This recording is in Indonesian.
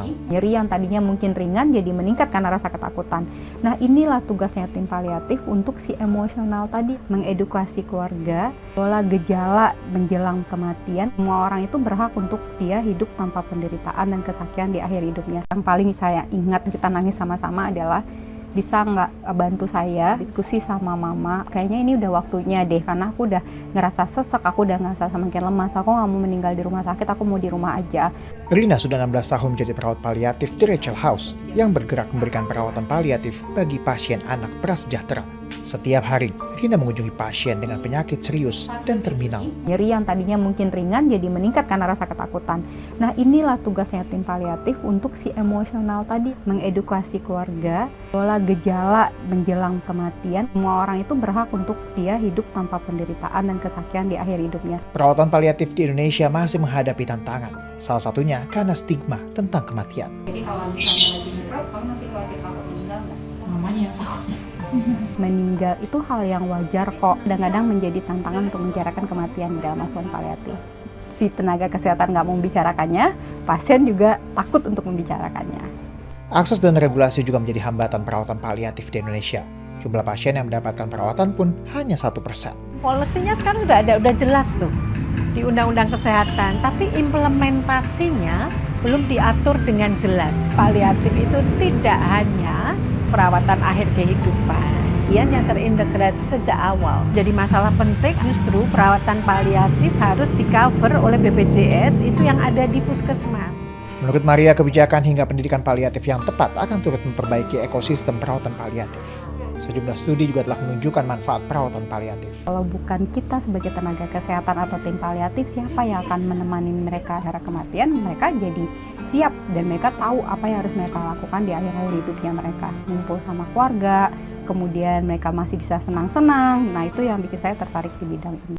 terminal. Nyeri yang tadinya mungkin ringan jadi meningkat karena rasa ketakutan. Nah, inilah tugasnya tim paliatif untuk si emosional tadi, mengedukasi keluarga bahwa gejala menjelang kematian. Semua orang itu berhak untuk dia hidup tanpa penderitaan dan kesakitan di akhir hidupnya. Yang paling saya ingat kita nangis sama-sama adalah bisa nggak bantu saya diskusi sama mama, kayaknya ini udah waktunya deh karena aku udah ngerasa sesek, aku udah ngerasa semakin lemas, aku nggak mau meninggal di rumah sakit, aku mau di rumah aja. Rina sudah 16 tahun menjadi perawat paliatif di Rachel House yang bergerak memberikan perawatan paliatif bagi pasien anak prasejahtera. Setiap hari, Rina mengunjungi pasien dengan penyakit serius dan terminal. Nyeri yang tadinya mungkin ringan jadi meningkat karena rasa ketakutan. Nah, inilah tugasnya tim paliatif untuk si emosional tadi, mengedukasi keluarga bahwa gejala menjelang kematian. Semua orang itu berhak untuk dia hidup tanpa penderitaan dan kesakitan di akhir hidupnya. Perawatan paliatif di Indonesia masih menghadapi tantangan, salah satunya karena stigma tentang kematian. Jadi kalau misalnya lagi berat, kamu masih khawatir takut meninggal nggak? Mamanya takut. Meninggal itu hal yang wajar kok. Kadang-kadang menjadi tantangan untuk membicarakan kematian di dalam asuhan paliatif. Si tenaga kesehatan nggak mau membicarakannya, pasien juga takut untuk membicarakannya. Akses dan regulasi juga menjadi hambatan perawatan paliatif di Indonesia. Jumlah pasien yang mendapatkan perawatan pun hanya 1%. Polisinya sekarang udah jelas tuh di Undang-Undang Kesehatan, tapi implementasinya belum diatur dengan jelas. Paliatif itu tidak hanya perawatan akhir kehidupan, yang terintegrasi sejak awal. Jadi masalah penting justru perawatan paliatif harus di-cover oleh BPJS itu yang ada di puskesmas. Menurut Maria, kebijakan hingga pendidikan paliatif yang tepat akan turut memperbaiki ekosistem perawatan paliatif. Sejumlah studi juga telah menunjukkan manfaat perawatan paliatif. Kalau bukan kita sebagai tenaga kesehatan atau tim paliatif, siapa yang akan menemani mereka secara kematian? Mereka jadi siap dan mereka tahu apa yang harus mereka lakukan di akhir hidupnya mereka. Ngumpul sama keluarga, kemudian mereka masih bisa senang-senang. Nah, itu yang bikin saya tertarik di bidang ini.